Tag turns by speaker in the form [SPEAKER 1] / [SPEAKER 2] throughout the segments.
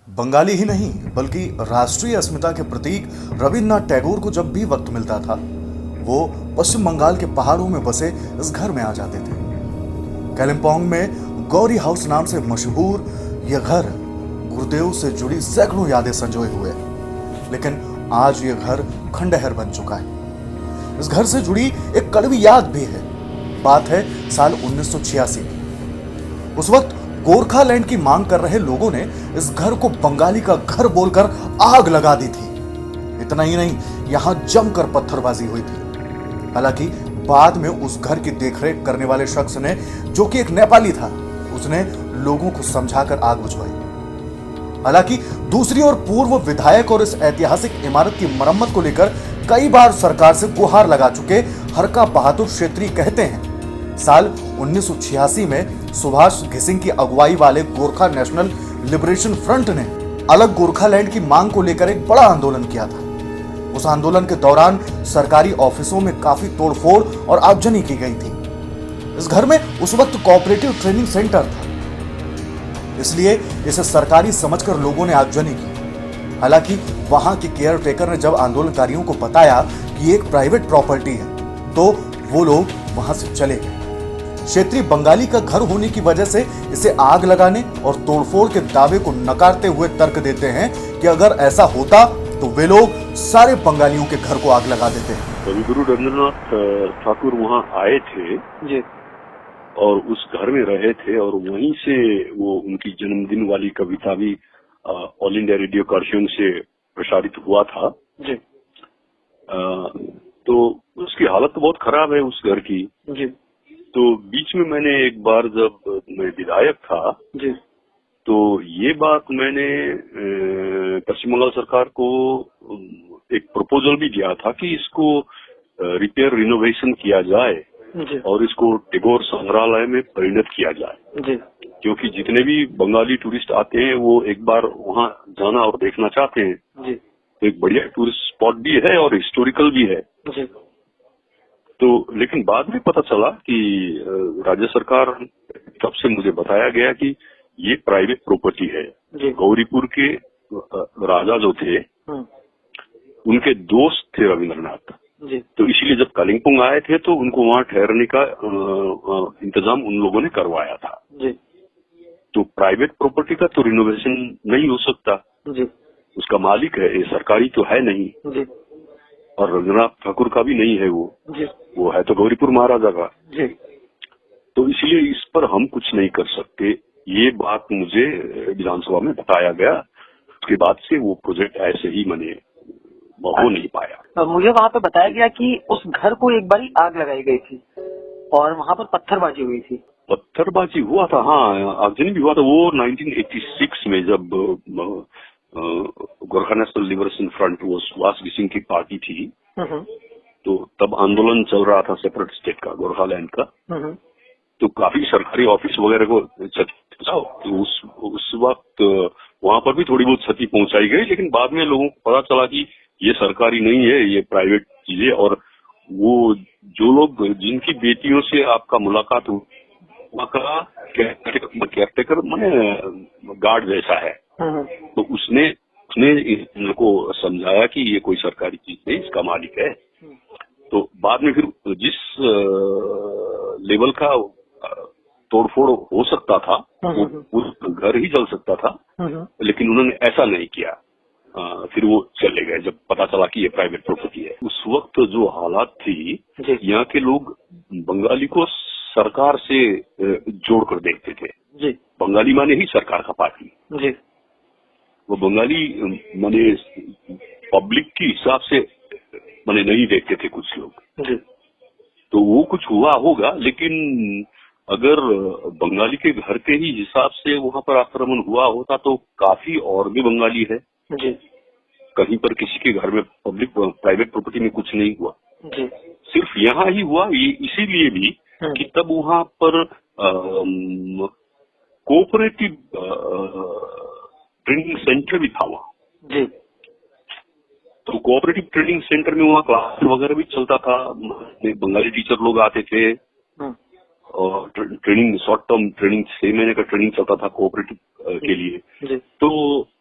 [SPEAKER 1] बंगाली ही नहीं बल्कि राष्ट्रीय अस्मिता के प्रतीक रविन्द्रनाथ टैगोर को जब भी वक्त मिलता था वो पश्चिम बंगाल के पहाड़ों में बसे इस घर में आ जाते थे। कालिम्पोंग में गौरी हाउस नाम से मशहूर यह घर गुरुदेव से जुड़ी सैकड़ों यादें संजोए हुए है, लेकिन आज यह घर खंडहर बन चुका है। इस घर से जुड़ी एक कड़वी याद भी है। बात है साल 1986 की। उस वक्त गोरखालैंड की मांग कर रहे लोगों ने इस घर को बंगाली का घर बोलकर आग लगा दी थी। इतना ही नहीं, यहां जमकर पत्थरबाजी हुई थी। हालांकि बाद में उस घर की देखरेख करने वाले शख्स ने, जो कि एक नेपाली था, उसने लोगों को समझाकर आग बुझवाई। हालांकि दूसरी ओर पूर्व विधायक और इस ऐतिहासिक इमारत की मरम्मत को लेकर कई बार सरकार से गुहार लगा चुके हरका बहादुर क्षेत्री कहते हैं साल 1986 में सुभाष घिसिंग की अगुवाई वाले गोरखा नेशनल लिबरेशन फ्रंट ने अलग गोरखालैंड की मांग को लेकर एक बड़ा आंदोलन किया था। उस आंदोलन के दौरान सरकारी ऑफिसों में काफी तोड़फोड़ और आगजनी की गई थी। इस घर में उस वक्त कोऑपरेटिव ट्रेनिंग सेंटर था, इसलिए इसे सरकारी समझकर लोगों ने आगजनी की। हालांकि वहां के केयर टेकर ने जब आंदोलनकारियों को बताया कि एक प्राइवेट प्रॉपर्टी है, तो वो लोग वहां से चले गए। क्षेत्रीय बंगाली का घर होने की वजह से इसे आग लगाने और तोड़फोड़ के दावे को नकारते हुए तर्क देते हैं कि अगर ऐसा होता तो वे लोग सारे बंगालियों के घर को आग लगा देते हैं।
[SPEAKER 2] कविगुरु रविन्द्रनाथ ठाकुर वहाँ आए थे
[SPEAKER 3] जी।
[SPEAKER 2] और उस घर में रहे थे और वहीं से वो उनकी जन्मदिन वाली कविता भी ऑल इंडिया रेडियो कार्टून से प्रसारित हुआ था।
[SPEAKER 3] जी।
[SPEAKER 2] तो उसकी हालत तो बहुत खराब है उस घर की।
[SPEAKER 3] जी।
[SPEAKER 2] तो बीच में मैंने एक बार जब मैं विधायक था
[SPEAKER 3] जी।
[SPEAKER 2] तो ये बात मैंने पश्चिम बंगाल सरकार को एक प्रपोजल भी दिया था कि इसको रिपेयर रिनोवेशन किया जाए
[SPEAKER 3] जी।
[SPEAKER 2] और इसको टैगोर संग्रहालय में परिणत किया जाए।
[SPEAKER 3] जी।
[SPEAKER 2] क्योंकि जितने भी बंगाली टूरिस्ट आते हैं वो एक बार वहाँ जाना और देखना चाहते हैं।
[SPEAKER 3] जी।
[SPEAKER 2] तो एक बढ़िया टूरिस्ट स्पॉट भी है और हिस्टोरिकल भी है।
[SPEAKER 3] जी।
[SPEAKER 2] तो लेकिन बाद में पता चला कि राज्य सरकार तब से मुझे बताया गया कि ये प्राइवेट प्रॉपर्टी है।
[SPEAKER 3] जी।
[SPEAKER 2] गौरीपुर के राजा जो थे उनके दोस्त थे रविन्द्रनाथ।
[SPEAKER 3] जी।
[SPEAKER 2] तो इसीलिए जब कालिम्पोंग आए थे तो उनको वहाँ ठहरने का इंतजाम उन लोगों ने करवाया था।
[SPEAKER 3] जी।
[SPEAKER 2] तो प्राइवेट प्रॉपर्टी का तो रिनोवेशन नहीं हो सकता।
[SPEAKER 3] जी।
[SPEAKER 2] उसका मालिक है, ये सरकारी तो है नहीं।
[SPEAKER 3] जी।
[SPEAKER 2] और रविन्द्रनाथ ठाकुर का भी नहीं है
[SPEAKER 3] जी।
[SPEAKER 2] वो है तो गौरीपुर महाराजा का।
[SPEAKER 3] जी।
[SPEAKER 2] तो इसलिए इस पर हम कुछ नहीं कर सकते। ये बात मुझे विधानसभा में बताया गया। उसके बाद से वो प्रोजेक्ट ऐसे ही हो नहीं पाया।
[SPEAKER 3] मुझे वहाँ पे बताया गया कि उस घर को एक बारी आग लगाई गई थी और वहाँ पर पत्थरबाजी हुई थी।
[SPEAKER 2] पत्थरबाजी हुआ था, हाँ, आगजनी भी हुआ था। वो 1986 में जब गोरखा नेशनल लिबरेशन फ्रंट वो सुभाष घिसिंग की पार्टी थी, तो तब आंदोलन चल रहा था सेपरेट स्टेट का, गोरखालैंड का। तो काफी सरकारी ऑफिस वगैरह को तो उस वक्त वहाँ पर भी थोड़ी बहुत क्षति पहुंचाई गई, लेकिन बाद में लोगों को पता चला कि ये सरकारी नहीं है, ये प्राइवेट चीज है। और वो जो लोग जिनकी बेटियों से आपका मुलाकात हो वहाँ का केयरटेकर माने गार्ड जैसा है, तो उसने इनको समझाया कि ये कोई सरकारी चीज नहीं, इसका मालिक है। तो बाद में फिर जिस लेवल का तोड़फोड़ हो सकता था वो घर ही जल सकता था, लेकिन उन्होंने ऐसा नहीं किया। फिर वो चले गए जब पता चला कि ये प्राइवेट प्रॉपर्टी है। उस वक्त जो हालात थी, यहाँ के लोग बंगाली को सरकार से जोड़कर देखते थे।
[SPEAKER 3] जी।
[SPEAKER 2] बंगाली माने ही सरकार का पार्टी।
[SPEAKER 3] जी।
[SPEAKER 2] वो बंगाली माने पब्लिक के हिसाब से माने नहीं देखते थे कुछ लोग।
[SPEAKER 3] जी।
[SPEAKER 2] तो वो कुछ हुआ होगा, लेकिन अगर बंगाली के घर के ही हिसाब से वहाँ पर आक्रमण हुआ होता तो काफी और भी बंगाली है।
[SPEAKER 3] जी।
[SPEAKER 2] कहीं पर किसी के घर में पब्लिक प्राइवेट प्रॉपर्टी में कुछ नहीं हुआ।
[SPEAKER 3] जी।
[SPEAKER 2] सिर्फ यहाँ ही हुआ, इसीलिए भी कि तब वहाँ पर कोऑपरेटिव ट्रेनिंग सेंटर भी था वहाँ।
[SPEAKER 3] जी।
[SPEAKER 2] तो कोऑपरेटिव ट्रेनिंग सेंटर में वहाँ क्लास वगैरह भी चलता था। बंगाली टीचर लोग आते थे और ट्रेनिंग, शॉर्ट टर्म ट्रेनिंग, 6 महीने का ट्रेनिंग चलता था कोऑपरेटिव के लिए। तो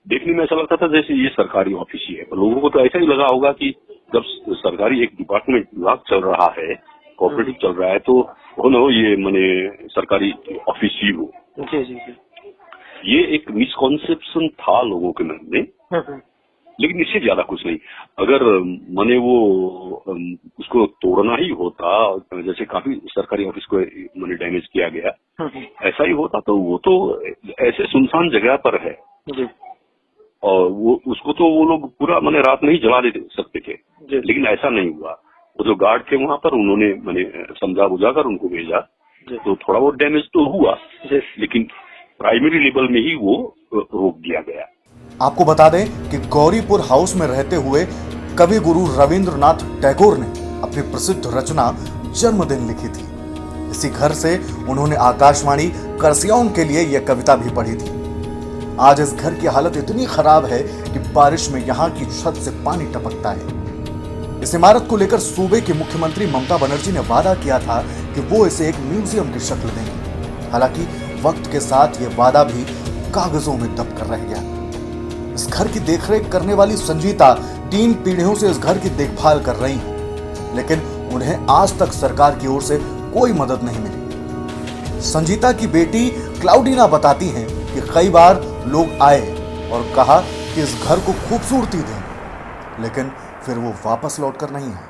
[SPEAKER 2] देखने में ऐसा लगता था जैसे ये सरकारी ऑफिस ही है। लोगों को तो ऐसा ही लगा होगा कि जब सरकारी एक डिपार्टमेंट विभाग चल रहा है, कोऑपरेटिव चल रहा है, तो हो न हो ये माने सरकारी ऑफिस ही हो।
[SPEAKER 3] जी जी जी।
[SPEAKER 2] ये एक मिसकॉन्सेप्शन था लोगों के मन में, लेकिन इससे ज्यादा कुछ नहीं। अगर माने वो उसको तोड़ना ही होता, जैसे काफी सरकारी ऑफिस को माने डैमेज किया गया, ऐसा ही होता तो वो तो ऐसे सुनसान जगह पर है
[SPEAKER 3] जी।
[SPEAKER 2] और वो उसको तो वो लोग पूरा माने रात में ही जला दे सकते थे, लेकिन ऐसा नहीं हुआ। वो जो गार्ड थे वहां पर, उन्होंने माने समझा बुझाकर उनको भेजा, तो थोड़ा बहुत डैमेज तो हुआ, लेकिन प्राइमरी लेवल में ही वो रोक दिया गया।
[SPEAKER 1] आपको बता दें कि गौरीपुर हाउस में रहते हुए कवि गुरु रविंद्रनाथ टैगोर ने अपनी प्रसिद्ध रचना जन्मदिन लिखी थी। इसी घर से उन्होंने आकाशवाणी करसियों के लिए यह कविता भी पढ़ी थी। आज इस घर की हालत इतनी खराब है कि बारिश में यहाँ की छत से पानी टपकता है। इस इमारत को लेकर सूबे की मुख्यमंत्री ममता बनर्जी ने वादा किया था कि वो इसे एक म्यूजियम की शक्ल देंगे। हालांकि वक्त के साथ ये वादा भी कागजों में दब कर रह गया। इस घर की देखरेख करने वाली संजीता 3 पीढ़ियों से इस घर की देखभाल कर रही हैं, लेकिन उन्हें आज तक सरकार की ओर से कोई मदद नहीं मिली। संजीता की बेटी क्लाउडीना बताती हैं कि कई बार लोग आए और कहा कि इस घर को खूबसूरती दें, लेकिन फिर वो वापस लौटकर नहीं आए।